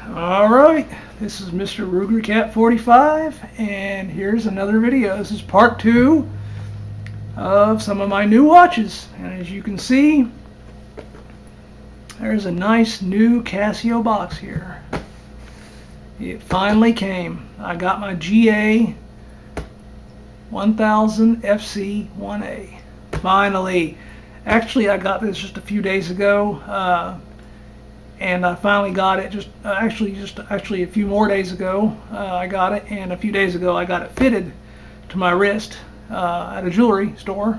Alright, this is Mr. Ruger Cat 45, and here's another video. This is part 2 of some of my new watches. And as you can see, there's a nice new Casio box here. It finally came. I got my GA-1000FC-1A. Finally. Actually, I got this just a few days ago. And I finally got it actually a few more days ago. I got it, and a few days ago I got it fitted to my wrist at a jewelry store.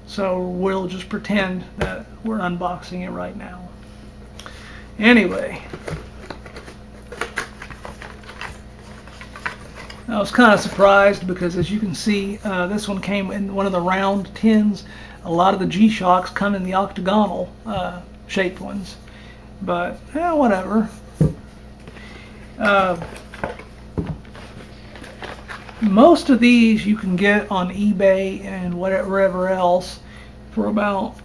So we'll just pretend that we're unboxing it right now. Anyway, I was kind of surprised because, as you can see, this one came in one of the round tins. A lot of the G-Shocks come in the octagonal shaped ones. But whatever. Most of these you can get on eBay and wherever else for about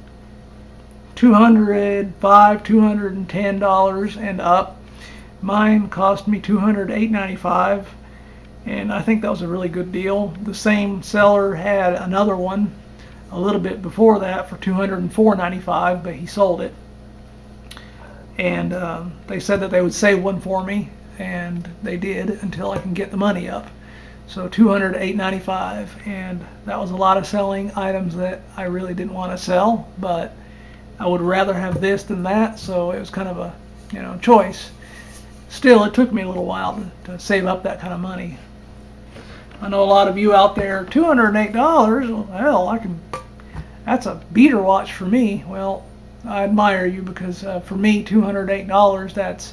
$205, $210 and up. Mine cost me $208.95, and I think that was a really good deal. The same seller had another one a little bit before that for $204.95, but he sold it. And they said that they would save one for me, and they did until I can get the money up. So $208.95, and that was a lot of selling items that I really didn't want to sell, but I would rather have this than that, so it was kind of a choice. Still, it took me a little while to save up that kind of money. I know a lot of you out there, $208, well, hell, that's a beater watch for me. Well, I admire you, because for me, $208, that's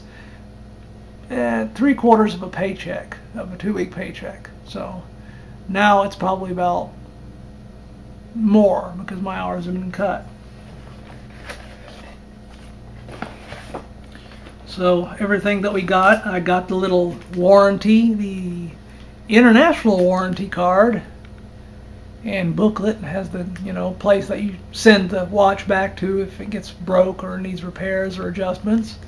3/4 of a paycheck, of a 2-week paycheck. So now it's probably about more, because my hours have been cut. So everything that we got, I got the little warranty, the international warranty card and booklet. It has the place that you send the watch back to if it gets broke or needs repairs or adjustments.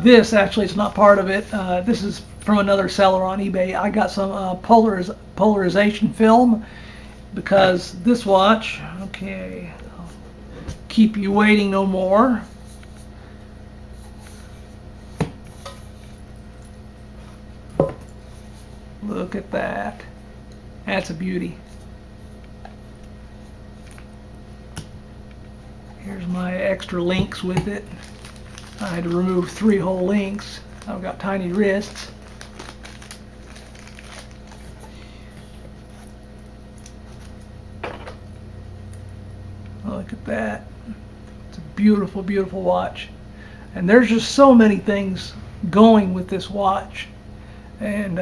This actually is not part of it. This is from another seller on eBay. I got some polarization film, because this watch, okay, I'll keep you waiting no more. Look at that. That's a beauty. Here's my extra links with it. I had to remove 3 whole links. I've got tiny wrists. Look at that. It's a beautiful, beautiful watch. And there's just so many things going with this watch. And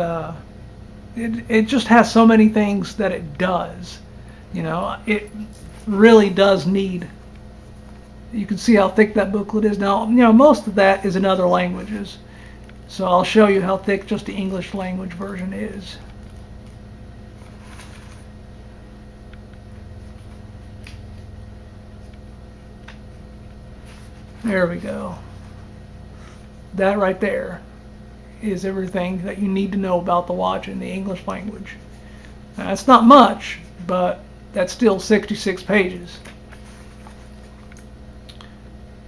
it just has so many things that it does. It really does need. You can see how thick that booklet is. Now, most of that is in other languages. So I'll show you how thick just the English language version is. There we go. That right there is everything that you need to know about the watch in the English language. Now, that's not much, but that's still 66 pages.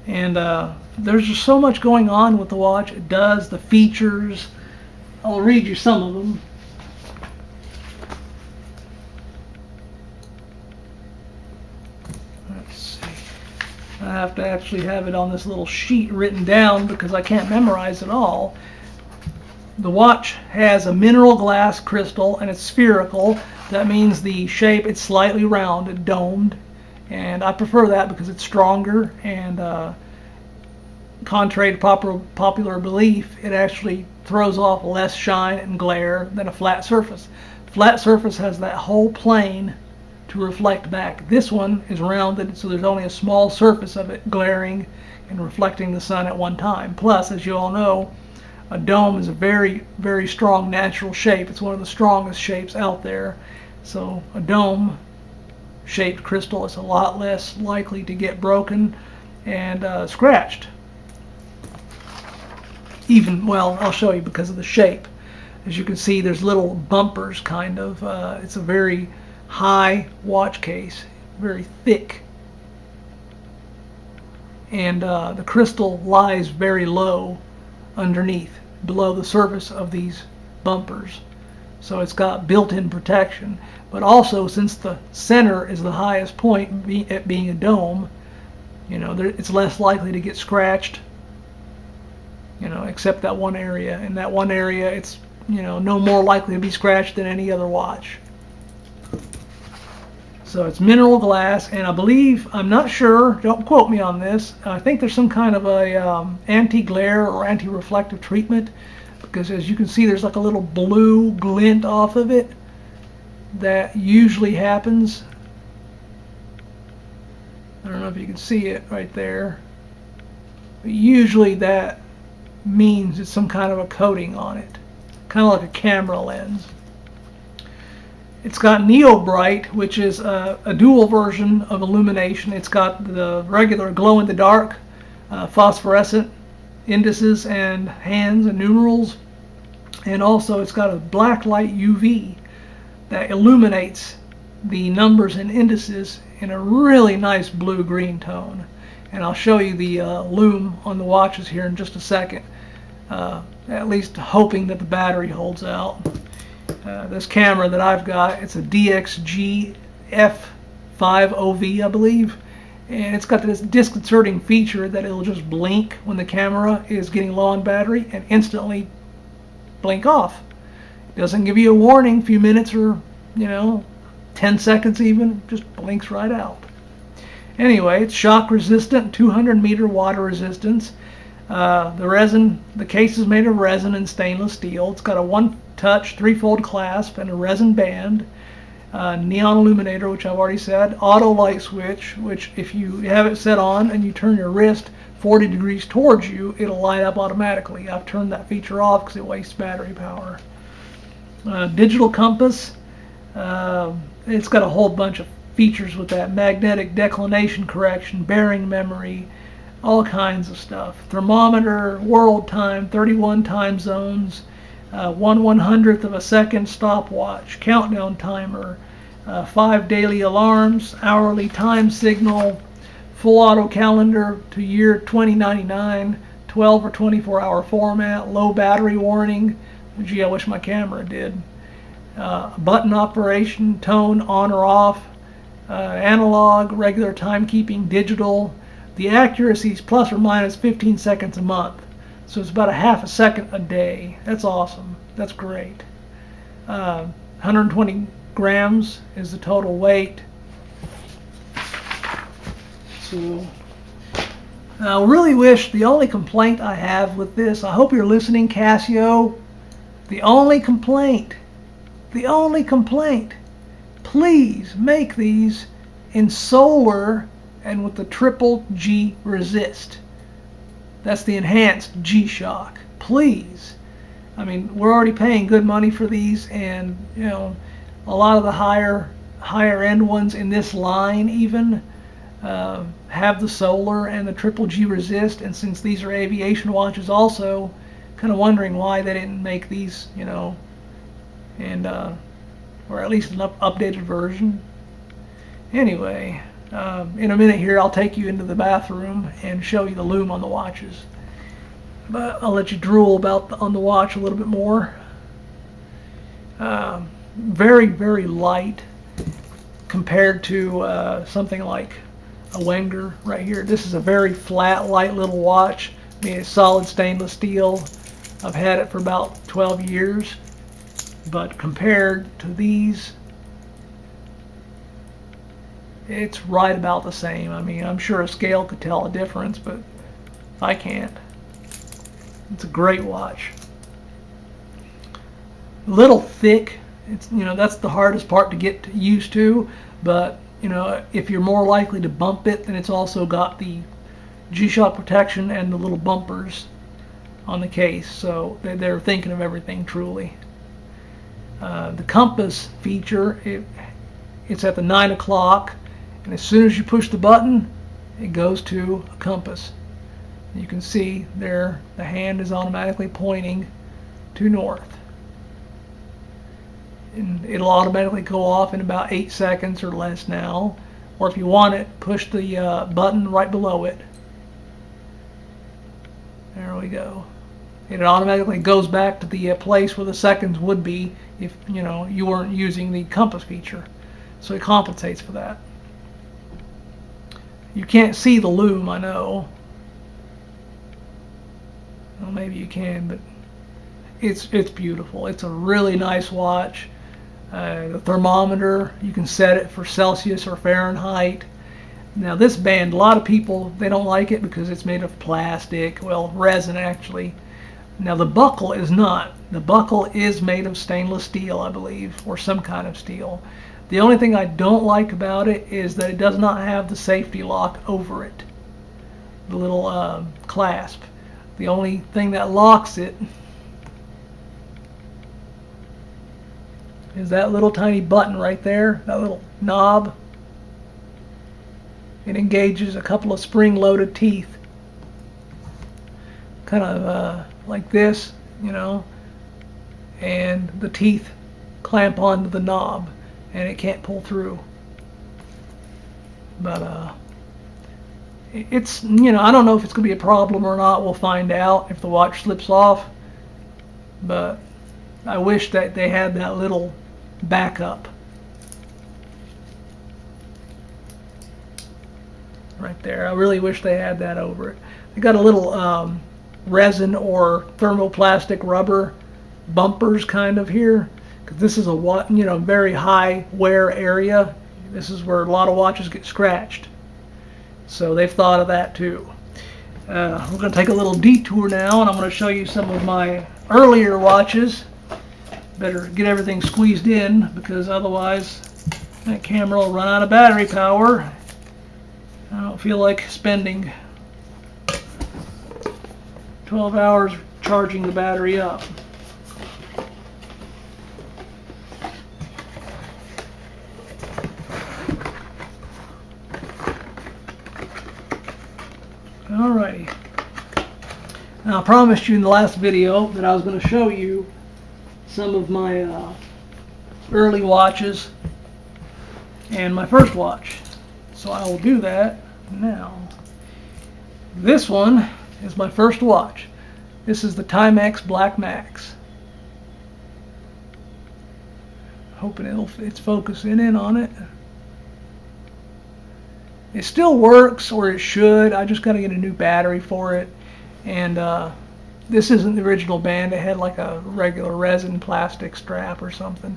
And there's just so much going on with the watch. It does, the features. I'll read you some of them. Let's see. I have to actually have it on this little sheet written down, because I can't memorize it all. The watch has a mineral glass crystal, and it's spherical. That means the shape, it's slightly rounded, domed. And I prefer that because it's stronger, and contrary to popular belief, it actually throws off less shine and glare than a flat surface. Flat surface has that whole plane to reflect back. This one is rounded, so there's only a small surface of it glaring and reflecting the sun at one time. Plus, as you all know, a dome is a very, very strong natural shape. It's one of the strongest shapes out there. So a dome shaped crystal is a lot less likely to get broken and scratched. even, well, I'll show you because of the shape. As you can see, there's little bumpers, kind of. It's a very high watch case, very thick. And the crystal lies very low underneath, below the surface of these bumpers. So it's got built-in protection. But also, since the center is the highest point, it being a dome, you know, it's less likely to get scratched, you know, except that one area. In that one area, it's, you know, no more likely to be scratched than any other watch. So it's mineral glass, and I believe, I'm not sure, don't quote me on this, I think there's some kind of a anti-glare or anti-reflective treatment, because as you can see, there's like a little blue glint off of it that usually happens. I don't know if you can see it right there, but usually that means it's some kind of a coating on it, kind of like a camera lens. It's got Neo Bright, which is a dual version of illumination. It's got the regular glow-in-the-dark phosphorescent indices and hands and numerals, and also it's got a black light UV that illuminates the numbers and indices in a really nice blue-green tone. And I'll show you the lume on the watches here in just a second, at least hoping that the battery holds out. This camera that I've got, it's a DX GA-1000FC-1A, I believe, and it's got this disconcerting feature that it'll just blink when the camera is getting low on battery and instantly blink off. It doesn't give you a warning, a few minutes or, you know, 10 seconds even, just blinks right out. Anyway, it's shock resistant, 200 meter water resistance. The case is made of resin and stainless steel. It's got a one-touch, three-fold clasp and a resin band. Neon illuminator, which I've already said. Auto light switch, which if you have it set on and you turn your wrist 40 degrees towards you, it'll light up automatically. I've turned that feature off because it wastes battery power. Digital compass. It's got a whole bunch of features with that. Magnetic declination correction, bearing memory, all kinds of stuff. Thermometer, world time, 31 time zones, 1/100th of a second stopwatch, countdown timer, 5 daily alarms, hourly time signal, full auto calendar to year 2099, 12 or 24 hour format, low battery warning. Gee, I wish my camera did. Button operation, tone on or off, analog, regular timekeeping, digital. The accuracy is plus or minus 15 seconds a month. So it's about a half a second a day. That's awesome. That's great. 120 grams is the total weight. So I really wish, the only complaint I have with this, I hope you're listening, Casio, the only complaint, please make these in solar and with the triple G resist. That's the enhanced G-Shock. Please. I mean, we're already paying good money for these, and you know, a lot of the higher end ones in this line even have the solar and the triple G resist, and since these are aviation watches also, kind of wondering why they didn't make these, you know, and or at least an updated version. Anyway, in a minute here I'll take you into the bathroom and show you the lume on the watches, but I'll let you drool on the watch a little bit more. Very, very light compared to something like a Wenger right here. This is a very flat, light little watch. I mean, it's solid stainless steel. I've had it for about 12 years, but compared to these, it's right about the same. I mean, I'm sure a scale could tell a difference, but I can't. It's a great watch. A little thick. It's, you know, that's the hardest part to get used to, but you know, if you're more likely to bump it, then it's also got the G-Shock protection and the little bumpers on the case, so they're thinking of everything truly. The compass feature, it's at the 9 o'clock, and as soon as you push the button, it goes to a compass. You can see there the hand is automatically pointing to north. And it'll automatically go off in about 8 seconds or less now. Or if you want it, push the button right below it. There we go. It automatically goes back to the place where the seconds would be if you weren't using the compass feature. So it compensates for that. You can't see the loom, I know. Well, maybe you can, but it's beautiful. It's a really nice watch. The thermometer, you can set it for Celsius or Fahrenheit. Now this band, a lot of people, they don't like it because it's made of plastic, well, resin actually. Now the buckle is not. The buckle is made of stainless steel, I believe, or some kind of steel. The only thing I don't like about it is that it does not have the safety lock over it, the little clasp. The only thing that locks it is that little tiny button right there, that little knob. It engages a couple of spring-loaded teeth, kind of like this, and the teeth clamp onto the knob, and it can't pull through. But it's, I don't know if it's going to be a problem or not. We'll find out if the watch slips off. But I wish that they had that little backup right there. I really wish they had that over it. They got a little resin or thermoplastic rubber bumpers kind of here, because this is a very high wear area. This is where a lot of watches get scratched. So they've thought of that too. We're going to take a little detour now, and I'm going to show you some of my earlier watches. Better get everything squeezed in, because otherwise that camera will run out of battery power. I don't feel like spending 12 hours charging the battery up. Alrighty. Now I promised you in the last video that I was going to show you some of my early watches and my first watch. So I will do that now. This one is my first watch. This is the Timex Black Max. Hoping it's focusing in on it. It still works, or it should. I just got to get a new battery for it. And this isn't the original band. It had like a regular resin plastic strap or something.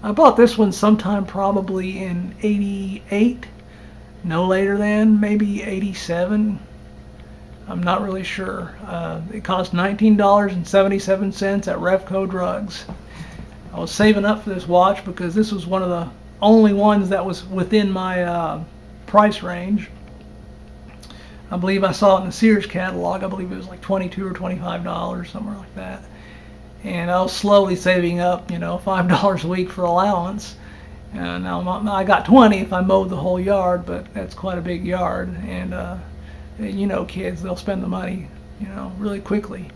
I bought this one sometime probably in '88. No later than, maybe '87. I'm not really sure. It cost $19.77 at Revco Drugs. I was saving up for this watch because this was one of the only ones that was within my price range. I believe I saw it in the Sears catalog. I believe it was like $22 or $25, somewhere like that. And I was slowly saving up, $5 a week for allowance. And now I got 20 if I mowed the whole yard, but that's quite a big yard. And kids, they'll spend the money, really quickly.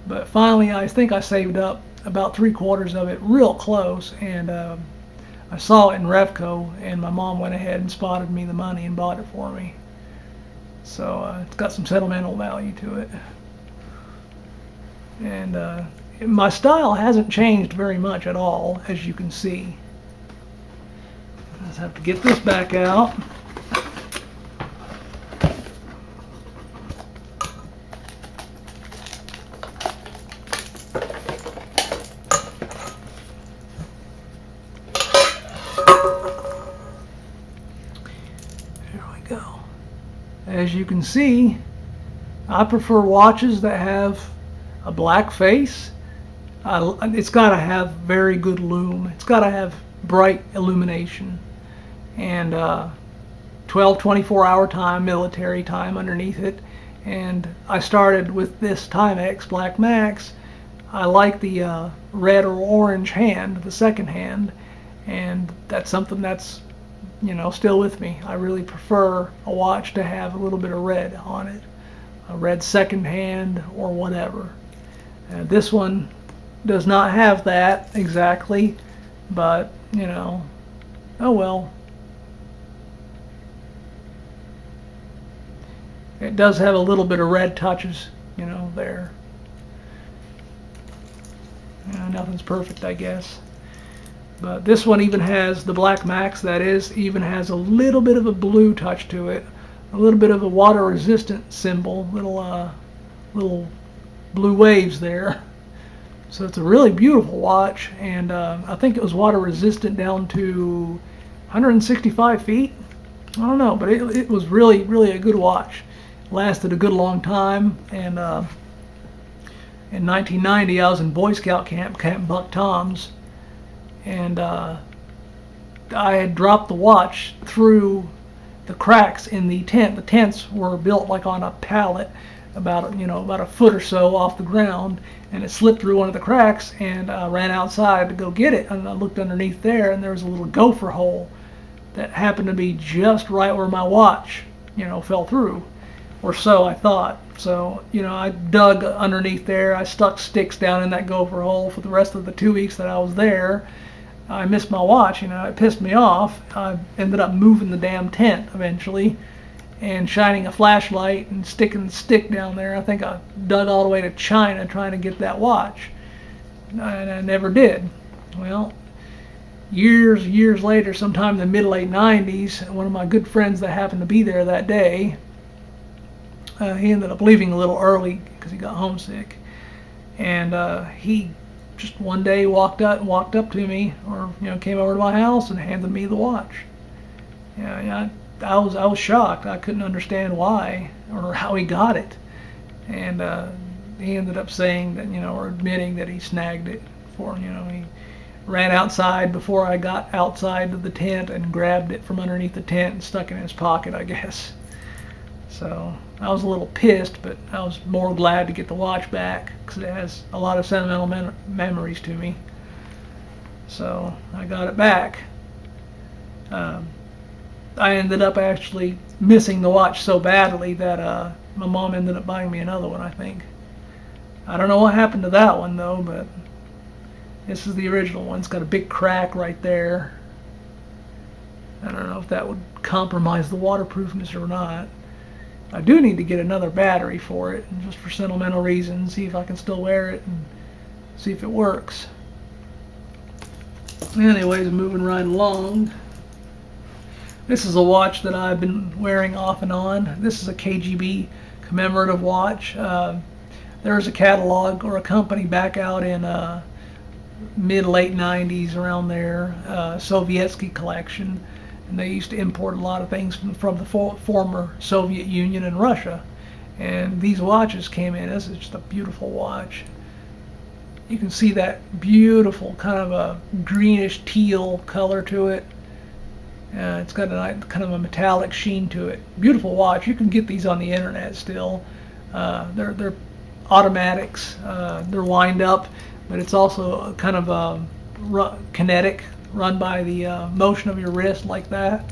But finally, I think I saved up about 3/4 of it, real close. And I saw it in Revco, and my mom went ahead and spotted me the money and bought it for me. So it's got some sentimental value to it. And my style hasn't changed very much at all, as you can see. I just have to get this back out. There we go. As you can see, I prefer watches that have a black face. It's got to have very good lume. It's got to have bright illumination. And 12, 24-hour time, military time underneath it. And I started with this Timex Black Max. I like the red or orange hand, the second hand, and that's something that's still with me. I really prefer a watch to have a little bit of red on it. a red second hand or whatever. This one does not have that exactly, but you know, oh well. It does have a little bit of red touches, you know, there. Nothing's perfect, I guess. But this one even has, the Black Max that is, even has a little bit of a blue touch to it. A little bit of a water resistant symbol, little blue waves there. So it's a really beautiful watch, and I think it was water resistant down to 165 feet. I don't know, but it was really, really a good watch. Lasted a good long time, and in 1990 I was in Boy Scout Camp Buck Tom's, and I had dropped the watch through the cracks in the tent. The tents were built like on a pallet, about a foot or so off the ground, and it slipped through one of the cracks, and I ran outside to go get it, and I looked underneath there, and there was a little gopher hole that happened to be just right where my watch, fell through. Or so I thought. So, I dug underneath there. I stuck sticks down in that gopher hole for the rest of the 2 weeks that I was there. I missed my watch, it pissed me off. I ended up moving the damn tent eventually and shining a flashlight and sticking the stick down there. I think I dug all the way to China trying to get that watch. And I never did. Well, years later, sometime in the mid-late 90s, one of my good friends that happened to be there that day, he ended up leaving a little early because he got homesick, and he just one day walked up to me, or came over to my house and handed me the watch. I was shocked. I couldn't understand why or how he got it, and he ended up saying that or admitting that he snagged it for he ran outside before I got outside of the tent and grabbed it from underneath the tent and stuck it in his pocket, I guess. So I was a little pissed, but I was more glad to get the watch back because it has a lot of sentimental memories to me. So I got it back. I ended up actually missing the watch so badly that my mom ended up buying me another one, I think. I don't know what happened to that one though, but this is the original one. It's got a big crack right there. I don't know if that would compromise the waterproofness or not. I do need to get another battery for it, just for sentimental reasons, see if I can still wear it and see if it works. Anyways, moving right along. This is a watch that I've been wearing off and on. This is a KGB commemorative watch. There's a catalog or a company back out in mid-late 90s, around there, Sovietsky collection. And they used to import a lot of things from the former Soviet Union and Russia. And these watches came in. This is just a beautiful watch. You can see that beautiful kind of a greenish teal color to it. It's got a kind of a metallic sheen to it. Beautiful watch. You can get these on the internet still. They're automatics. They're wind up, but it's also kind of kinetic, run by the motion of your wrist like that.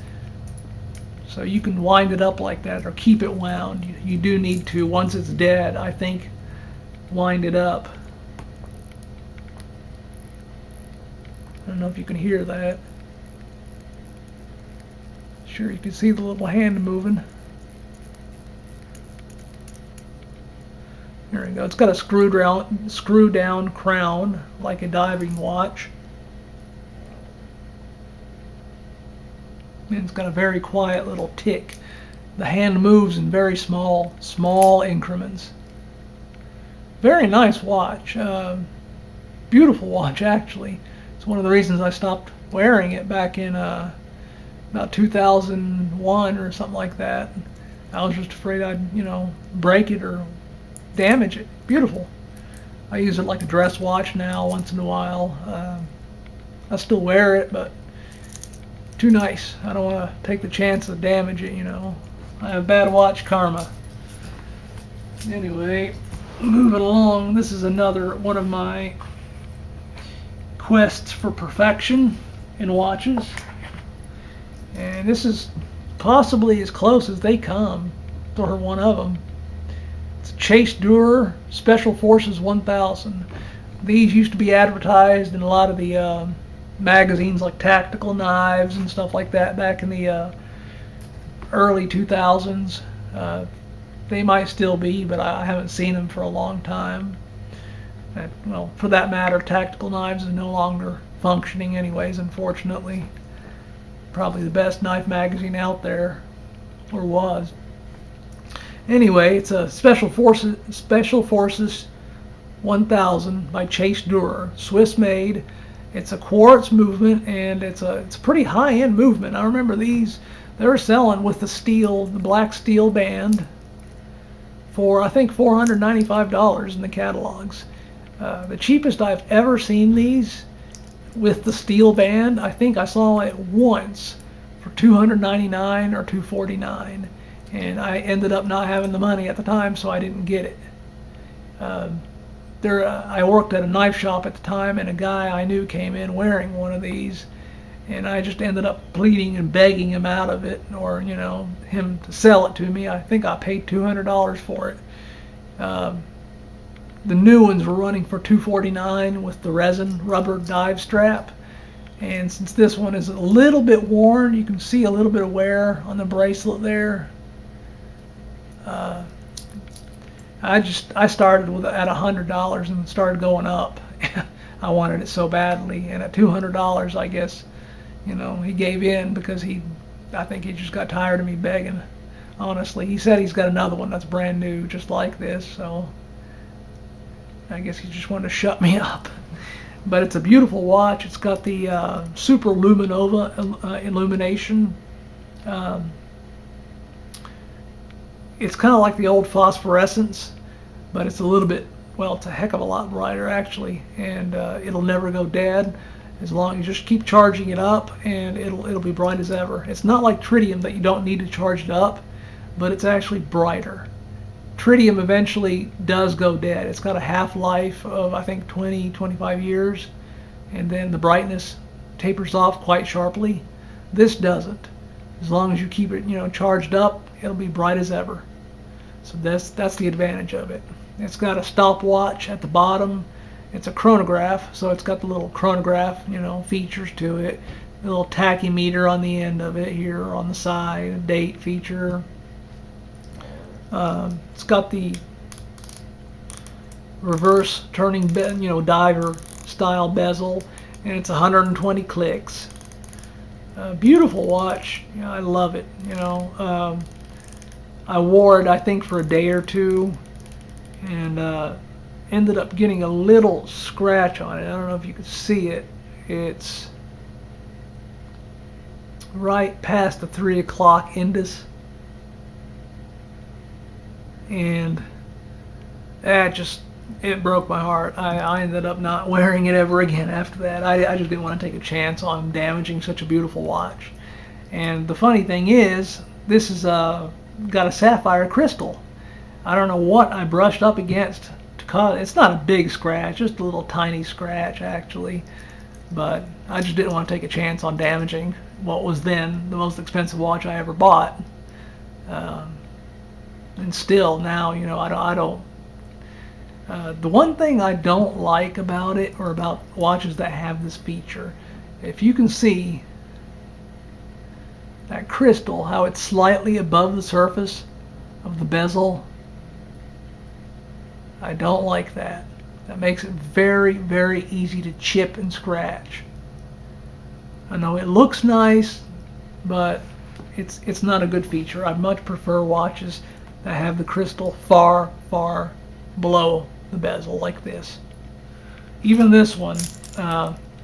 So you can wind it up like that or keep it wound. You do need to, once it's dead, I think, wind it up. I don't know if you can hear that. Sure, you can see the little hand moving. There we go. It's got a screw down crown like a diving watch. And it's got a very quiet little tick. The hand moves in very small increments. Very nice watch. Beautiful watch, actually. It's one of the reasons I stopped wearing it back in about 2001 or something like that. I was just afraid I'd, break it or damage it. Beautiful. I use it like a dress watch now once in a while. I still wear it, but too nice. I don't want to take the chance of damage it, I have bad watch karma. Anyway, moving along, this is another one of my quests for perfection in watches. And this is possibly as close as they come for one of them. It's Chase Durer Special Forces 1000. These used to be advertised in a lot of the magazines like Tactical Knives and stuff like that back in the early 2000s. They might still be, but I haven't seen them for a long time. Well, for that matter, Tactical Knives is no longer functioning anyways, unfortunately. Probably the best knife magazine out there, or was. Anyway, it's a Special Forces 1000 by Chase Durer, Swiss made. It's a quartz movement, and it's a pretty high-end movement. I remember these, they were selling with the black steel band for I think $495 in the catalogs. The cheapest I've ever seen these with the steel band, I think I saw it once for $299 or $249, and I ended up not having the money at the time, so I didn't get it. I worked at a knife shop at the time, and a guy I knew came in wearing one of these, and I just ended up pleading and begging him out of it, or him to sell it to me. I think I paid $200 for it. The new ones were running for $249 with the resin rubber dive strap, and since this one is a little bit worn, you can see a little bit of wear on the bracelet there. I started with at $100 and started going up. I wanted it so badly, and at $200, I guess, he gave in because I think he just got tired of me begging. Honestly, he said he's got another one that's brand new, just like this, so I guess he just wanted to shut me up. But it's a beautiful watch. It's got the super luminova illumination. It's kind of like the old phosphorescence, but it's a little bit, well, it's a heck of a lot brighter actually, and it'll never go dead as long as you just keep charging it up, and it'll be bright as ever. It's not like tritium that you don't need to charge it up, but it's actually brighter. Tritium eventually does go dead. It's got a half-life of I think 20-25 years, and then the brightness tapers off quite sharply. This doesn't. As long as you keep it charged up, it'll be bright as ever. So that's the advantage of it. It's got a stopwatch at the bottom. It's a chronograph, so it's got the little chronograph features to it. A little tachymeter on the end of it here on the side, a date feature. It's got the reverse turning diver style bezel, and it's 120 clicks. Beautiful watch. I love it. I wore it I think for a day or two, and ended up getting a little scratch on it. I don't know if you can see it. It's right past the 3 o'clock indus, and it broke my heart. I ended up not wearing it ever again after that. I just didn't want to take a chance on damaging such a beautiful watch. And the funny thing is, this is got a sapphire crystal. I don't know what I brushed up against to cause it. It's not a big scratch, just a little tiny scratch actually, but I just didn't want to take a chance on damaging what was then the most expensive watch I ever bought. And still now, I don't. The one thing I don't like about it, or about watches that have this feature, if you can see that crystal, how it's slightly above the surface of the bezel, I don't like that. That makes it very, very easy to chip and scratch. I know it looks nice, but it's not a good feature. I much prefer watches that have the crystal far, far below the bezel like this. Even this one,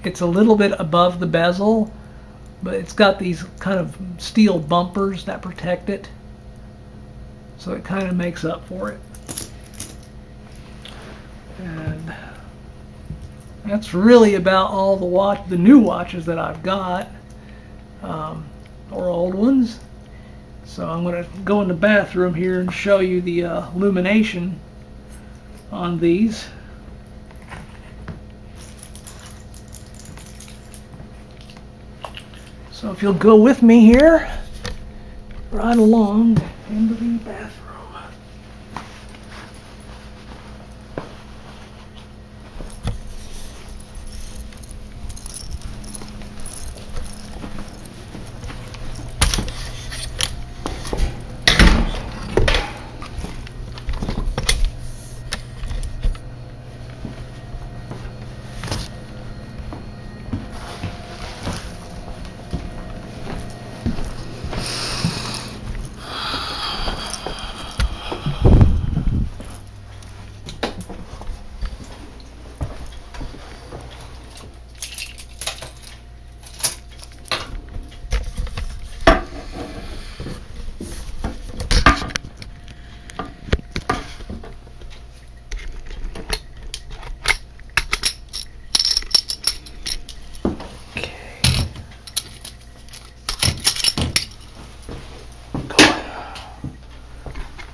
it's a little bit above the bezel, but it's got these kind of steel bumpers that protect it, so it kind of makes up for it. And that's really about all the new watches that I've got, or old ones. So I'm going to go in the bathroom here and show you the illumination on these. So if you'll go with me here, right along into the bathroom.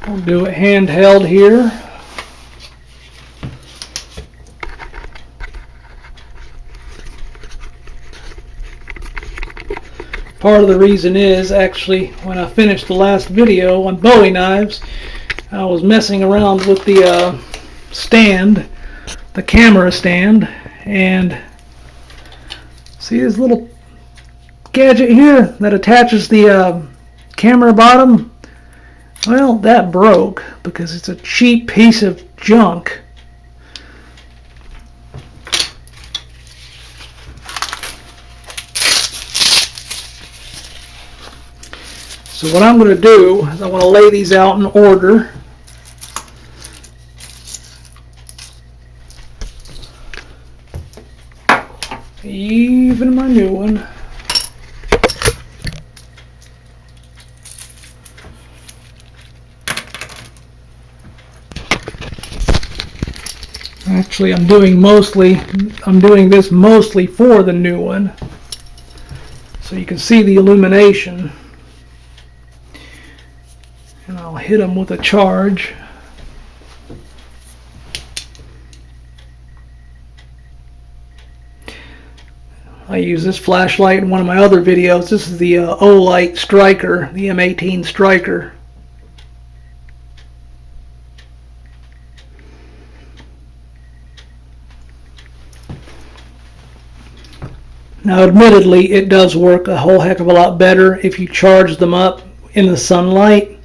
I'll do it handheld here. Part of the reason is, actually, when I finished the last video on Bowie knives, I was messing around with the stand, the camera stand, and see this little gadget here that attaches the camera bottom? Well, that broke because it's a cheap piece of junk. So what I'm going to do is I want to lay these out in order. Even my new one. Actually, I'm doing this mostly for the new one, so you can see the illumination. And I'll hit them with a charge. I use this flashlight in one of my other videos. This is the Olight Striker, the M18 Striker. Now, admittedly, it does work a whole heck of a lot better if you charge them up in the sunlight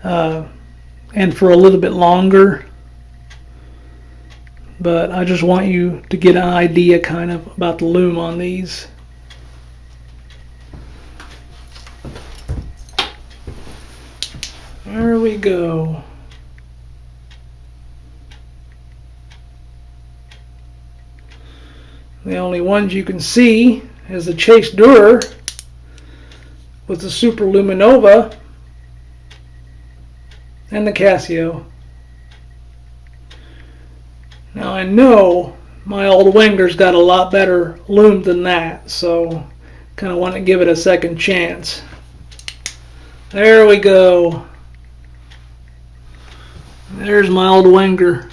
and for a little bit longer. But I just want you to get an idea kind of about the lume on these. There we go. The only ones you can see is the Chase Dur with the Super Luminova and the Casio. Now I know my old Wenger's got a lot better lume than that, so kind of want to give it a second chance. There we go. There's my old Wenger.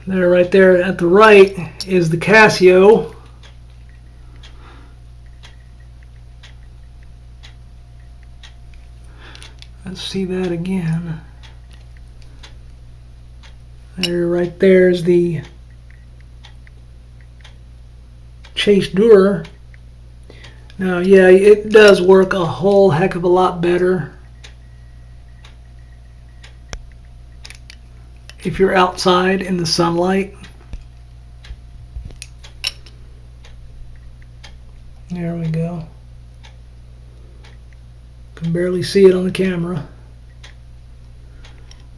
There, right there at the right is the Casio. Let's see that again. There, right there is the Chase Dur. Now, yeah, it does work a whole heck of a lot better if you're outside in the sunlight. There we go. Can barely see it on the camera.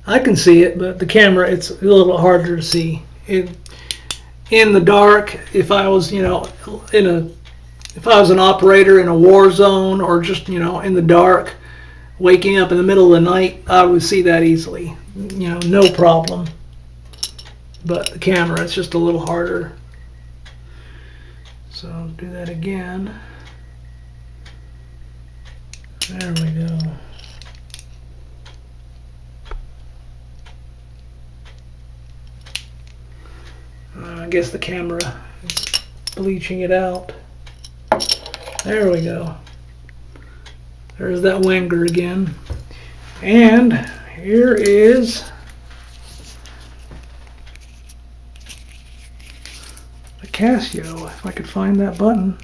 I can see it, but the camera, it's a little harder to see. In the dark, if I was, if I was an operator in a war zone or just, in the dark, waking up in the middle of the night, I would see that easily. No problem. But the camera, it's just a little harder. So I'll do that again. There we go. I guess the camera is bleaching it out. There we go. There's that Wenger again. And here is the Casio, if I could find that button.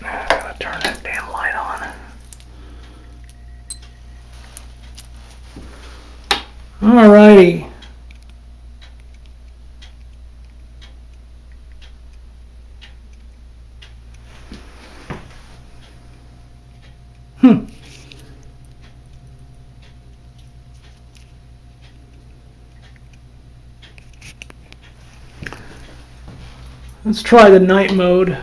I gotta turn that damn light on. Alrighty. Let's try the night mode.